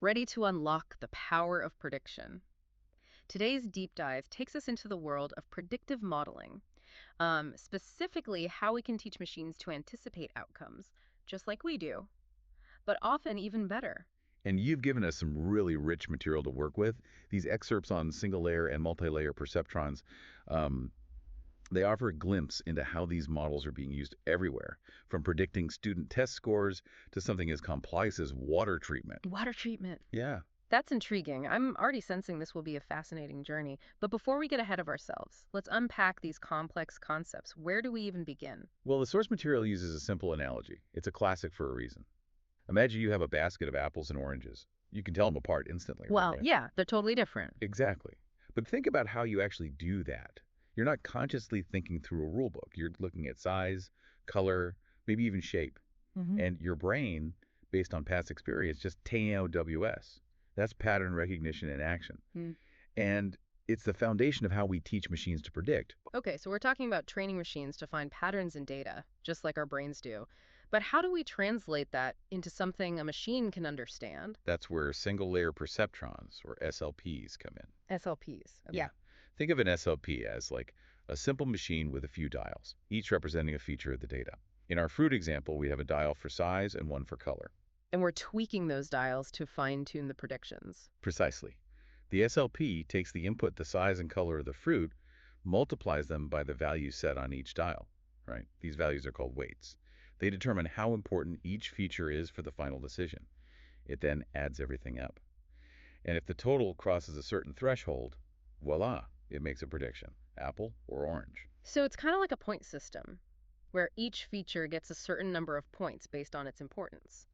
ready to unlock the power of prediction. Today's deep dive takes us into the world of predictive modeling, specifically how we can teach machines to anticipate outcomes, just like we do, but often even better. And you've given us some really rich material to work with. These excerpts on single-layer and multi-layer perceptrons, um, they offer a glimpse into how these models are being used everywhere, from predicting student test scores to something as complex as water treatment. Water treatment. Yeah. That's intriguing. I'm already sensing this will be a fascinating journey. But before we get ahead of ourselves, let's unpack these complex concepts. Where do we even begin? Well, the source material uses a simple analogy. It's a classic for a reason. Imagine you have a basket of apples and oranges. You can tell them apart instantly, Well, right? yeah, they're totally different. Exactly. But think about how you actually do that. You're not consciously thinking through a rule book. You're looking at size, color, maybe even shape. Hmm. And your brain, based on past experience, just TOWS. That's pattern recognition in action. Mm. And it's the foundation of how we teach machines to predict. Okay, so we're talking about training machines to find patterns in data, just like our brains do. But how do we translate that into something a machine can understand? That's where single-layer perceptrons, or SLPs, come in. SLPs. Yeah. Think of an SLP as like a simple machine with a few dials, each representing a feature of the data. In our fruit example, we have a dial for size and one for color. And we're tweaking those dials to fine-tune the predictions. Precisely. The SLP takes the input, the size and color of the fruit, multiplies them by the values set on each dial, right? These values are called weights. They determine how important each feature is for the final decision. It then adds everything up. And if the total crosses a certain threshold, voila, it makes a prediction, apple or orange. So it's kind of like a point system, where each feature gets a certain number of points based on its importance.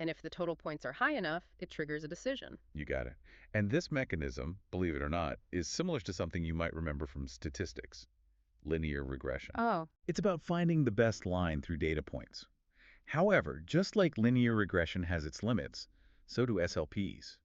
And if the total points are high enough, it triggers a decision. You got it. And this mechanism, believe it or not, is similar to something you might remember from statistics, linear regression. Oh, It's about finding the best line through data points. However, just like linear regression has its limits, so do SLPs.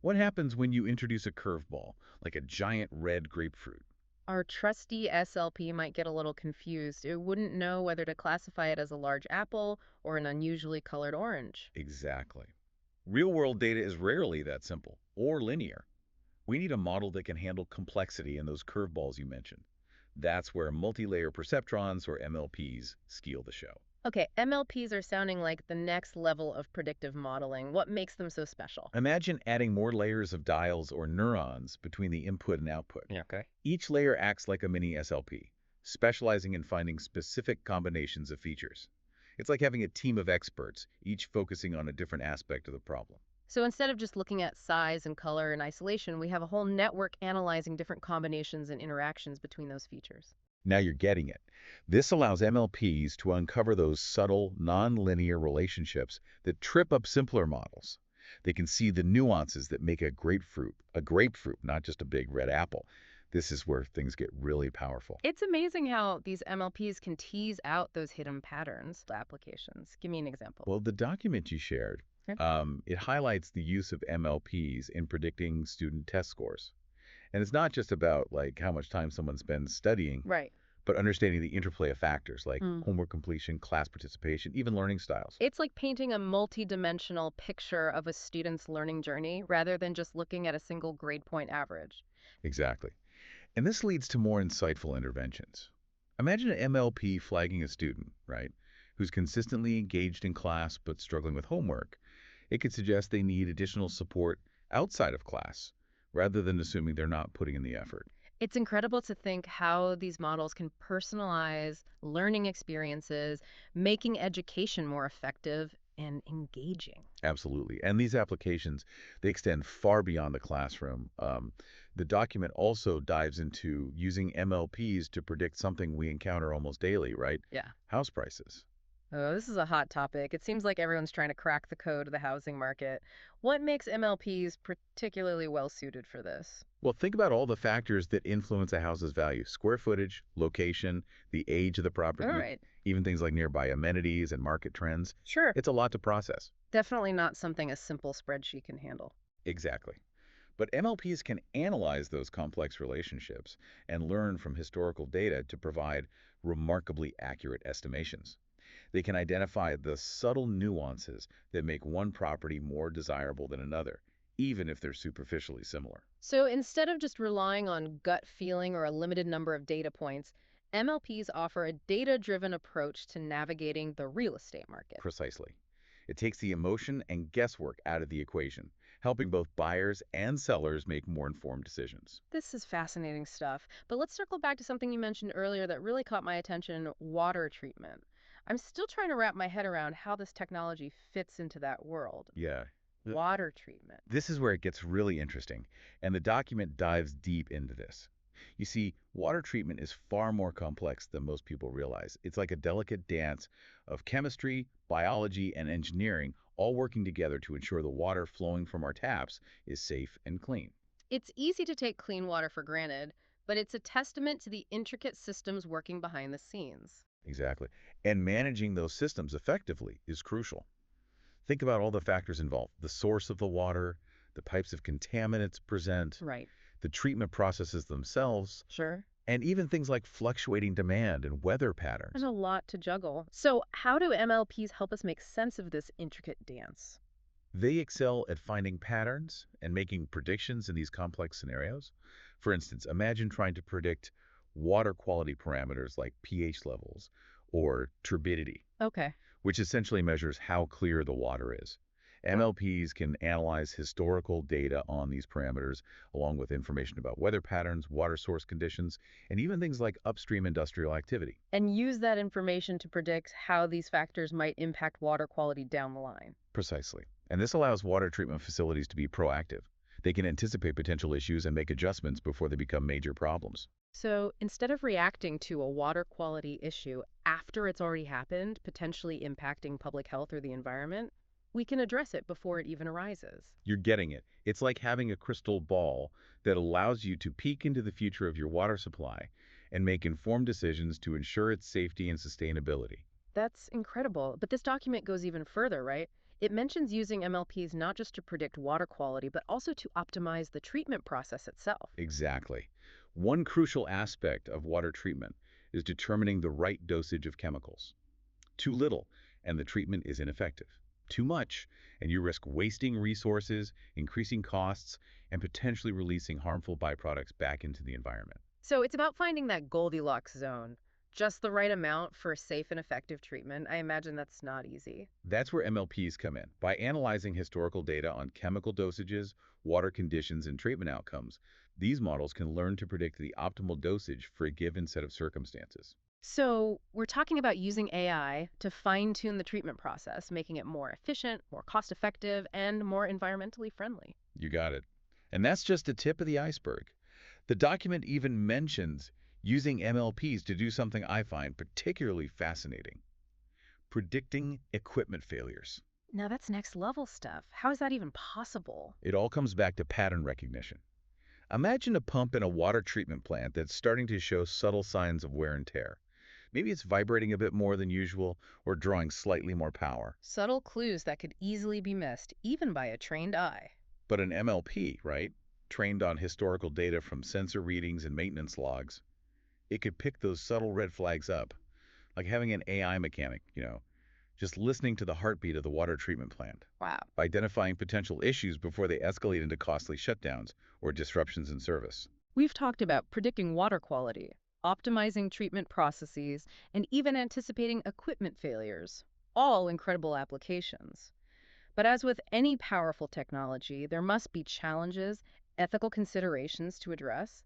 What happens when you introduce a curveball, like a giant red grapefruit? our trusty SLP might get a little confused. It wouldn't know whether to classify it as a large apple or an unusually colored orange. Exactly. Real-world data is rarely that simple or linear. We need a model that can handle complexity and those curveballs you mentioned. That's where multi-layer perceptrons, or MLPs, steal the show. Okay, MLPs are sounding like the next level of predictive modeling. What makes them so special? Imagine adding more layers of dials or neurons between the input and output. Yeah, okay. Each layer acts like a mini SLP, specializing in finding specific combinations of features. It's like having a team of experts, each focusing on a different aspect of the problem. So instead of just looking at size and color in isolation, we have a whole network analyzing different combinations and interactions between those features. Now you're getting it. This allows MLPs to uncover those subtle, non-linear relationships that trip up simpler models. They can see the nuances that make a grapefruit, not just a big red apple. This is where things get really powerful. It's amazing how these MLPs can tease out those hidden patterns applications. Give me an example. Well, the document you shared, Okay. it highlights the use of MLPs in predicting student test scores. And it's not just about like how much time someone spends studying, Right. but understanding the interplay of factors like Mm. homework completion, class participation, even learning styles. It's like painting a multi-dimensional picture of a student's learning journey rather than just looking at a single grade point average. Exactly. And this leads to more insightful interventions. Imagine an MLP flagging a student, right, who's consistently engaged in class but struggling with homework. It could suggest they need additional support outside of class, rather than assuming they're not putting in the effort. It's incredible to think how these models can personalize learning experiences, making education more effective and engaging. Absolutely. And these applications, they extend far beyond the classroom. The document also dives into using MLPs to predict something we encounter almost daily, right? Yeah. House prices. Oh, this is a hot topic. It seems like everyone's trying to crack the code of the housing market. What makes MLPs particularly well suited for this? Well, think about all the factors that influence a house's value. Square footage, location, the age of the property, All right. even things like nearby amenities and market trends. Sure. It's a lot to process. Definitely not something a simple spreadsheet can handle. Exactly. But MLPs can analyze those complex relationships and learn from historical data to provide remarkably accurate estimations. They can identify the subtle nuances that make one property more desirable than another, even if they're superficially similar. So instead of just relying on gut feeling or a limited number of data points, MLPs offer a data-driven approach to navigating the real estate market. Precisely. It takes the emotion and guesswork out of the equation, helping both buyers and sellers make more informed decisions. This is fascinating stuff. But let's circle back to something you mentioned earlier that really caught my attention, water treatment. I'm still trying to wrap my head around how this technology fits into that world. Yeah. Water treatment. This is where it gets really interesting, and the document dives deep into this. You see, water treatment is far more complex than most people realize. It's like a delicate dance of chemistry, biology, and engineering all working together to ensure the water flowing from our taps is safe and clean. It's easy to take clean water for granted, but it's a testament to the intricate systems working behind the scenes. Exactly. And managing those systems effectively is crucial. Think about all the factors involved: the source of the water, the types of contaminants present, Right. the treatment processes themselves, Sure. and even things like fluctuating demand and weather There's patterns. a lot to juggle. So, how do MLPs help us make sense of this intricate dance? They excel at finding patterns and making predictions in these complex scenarios. For instance, imagine trying to predict water quality parameters like pH levels or turbidity, Okay. which essentially measures how clear the water is. Wow. MLPs can analyze historical data on these parameters, along with information about weather patterns, water source conditions, and even things like upstream industrial activity. And use that information to predict how these factors might impact water quality down the line. Precisely. And this allows water treatment facilities to be proactive. They can anticipate potential issues and make adjustments before they become major problems. So, instead of reacting to a water quality issue after it's already happened, potentially impacting public health or the environment, we can address it before it even arises. You're getting it. It's like having a crystal ball that allows you to peek into the future of your water supply and make informed decisions to ensure its safety and sustainability. That's incredible. But this document goes even further, right? It mentions using MLPs not just to predict water quality, but also to optimize the treatment process itself. Exactly. One crucial aspect of water treatment is determining the right dosage of chemicals. Too little, and the treatment is ineffective. Too much, and you risk wasting resources, increasing costs, and potentially releasing harmful byproducts back into the environment. So it's about finding that Goldilocks zone, just the right amount for safe and effective treatment. I imagine that's not easy. That's where MLPs come in. By analyzing historical data on chemical dosages, water conditions, and treatment outcomes, these models can learn to predict the optimal dosage for a given set of circumstances. So we're talking about using AI to fine tune the treatment process, making it more efficient, more cost effective, and more environmentally friendly. You got it. And that's just the tip of the iceberg. The document even mentions using MLPs to do something I find particularly fascinating: predicting equipment failures. Now that's next level stuff. How is that even possible? It all comes back to pattern recognition. Imagine a pump in a water treatment plant that's starting to show subtle signs of wear and tear. Maybe it's vibrating a bit more than usual or drawing slightly more power. Subtle clues that could easily be missed, even by a trained eye. But an MLP, right, trained on historical data from sensor readings and maintenance logs, it could pick those subtle red flags up, like having an AI mechanic, just listening to the heartbeat of the water treatment plant, Wow. identifying potential issues before they escalate into costly shutdowns or disruptions in service. We've talked about predicting water quality, optimizing treatment processes, and even anticipating equipment failures. All incredible applications. But as with any powerful technology, there must be challenges, ethical considerations to address.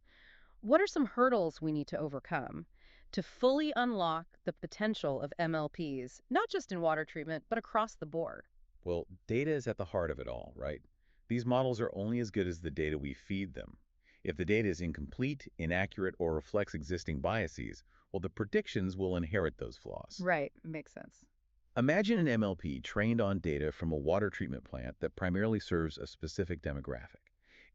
What are some hurdles we need to overcome to fully unlock the potential of MLPs, not just in water treatment, but across the board? Well, data is at the heart of it all, right? These models are only as good as the data we feed them. If the data is incomplete, inaccurate, or reflects existing biases, well, the predictions will inherit those flaws. Right, makes sense. Imagine an MLP trained on data from a water treatment plant that primarily serves a specific demographic.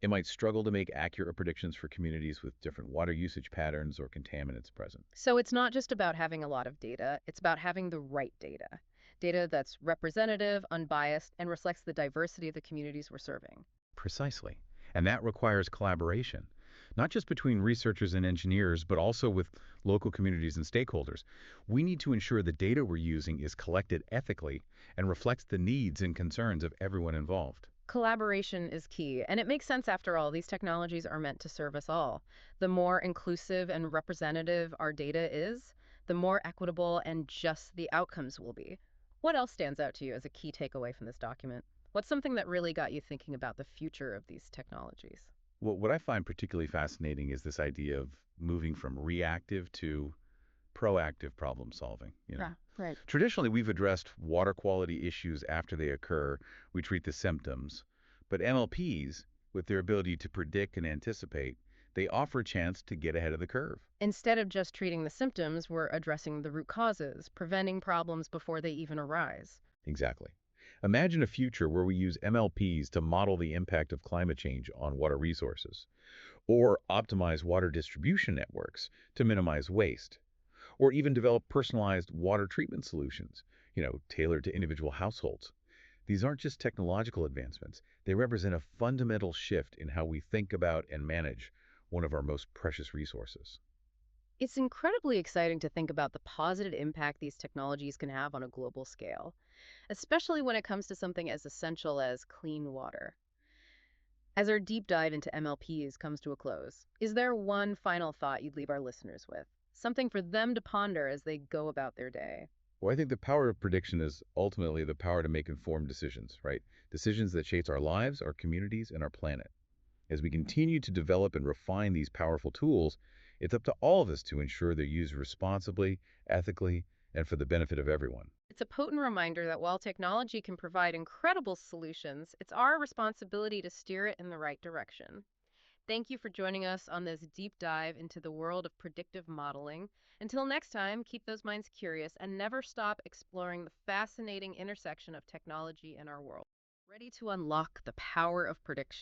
It might struggle to make accurate predictions for communities with different water usage patterns or contaminants present. So it's not just about having a lot of data, it's about having the right data. Data that's representative, unbiased, and reflects the diversity of the communities we're serving. Precisely. And that requires collaboration. not just between researchers and engineers, but also with local communities and stakeholders. We need to ensure the data we're using is collected ethically and reflects the needs and concerns of everyone involved. Collaboration is key, and it makes sense after all. These technologies are meant to serve us all. The more inclusive and representative our data is, the more equitable and just the outcomes will be. What else stands out to you as a key takeaway from this document? What's something that really got you thinking about the future of these technologies? What I find particularly fascinating is this idea of moving from reactive to proactive problem solving. Yeah, right. Traditionally, we've addressed water quality issues after they occur. We treat the symptoms. But MLPs, with their ability to predict and anticipate, they offer a chance to get ahead of the curve. Instead of just treating the symptoms, we're addressing the root causes, preventing problems before they even arise. Exactly. Imagine a future where we use MLPs to model the impact of climate change on water resources, or optimize water distribution networks to minimize waste, or even develop personalized water treatment solutions, tailored to individual households. These aren't just technological advancements, they represent a fundamental shift in how we think about and manage one of our most precious resources. It's incredibly exciting to think about the positive impact these technologies can have on a global scale, especially when it comes to something as essential as clean water. As our deep dive into MLPs comes to a close, is there one final thought you'd leave our listeners with? Something for them to ponder as they go about their day? Well, I think the power of prediction is ultimately the power to make informed decisions, right? Decisions that shape our lives, our communities, and our planet. As we continue to develop and refine these powerful tools, it's up to all of us to ensure they're used responsibly, ethically, and for the benefit of everyone. It's a potent reminder that while technology can provide incredible solutions, it's our responsibility to steer it in the right direction. Thank you for joining us on this deep dive into the world of predictive modeling. Until next time, keep those minds curious and never stop exploring the fascinating intersection of technology and our world. Ready to unlock the power of prediction.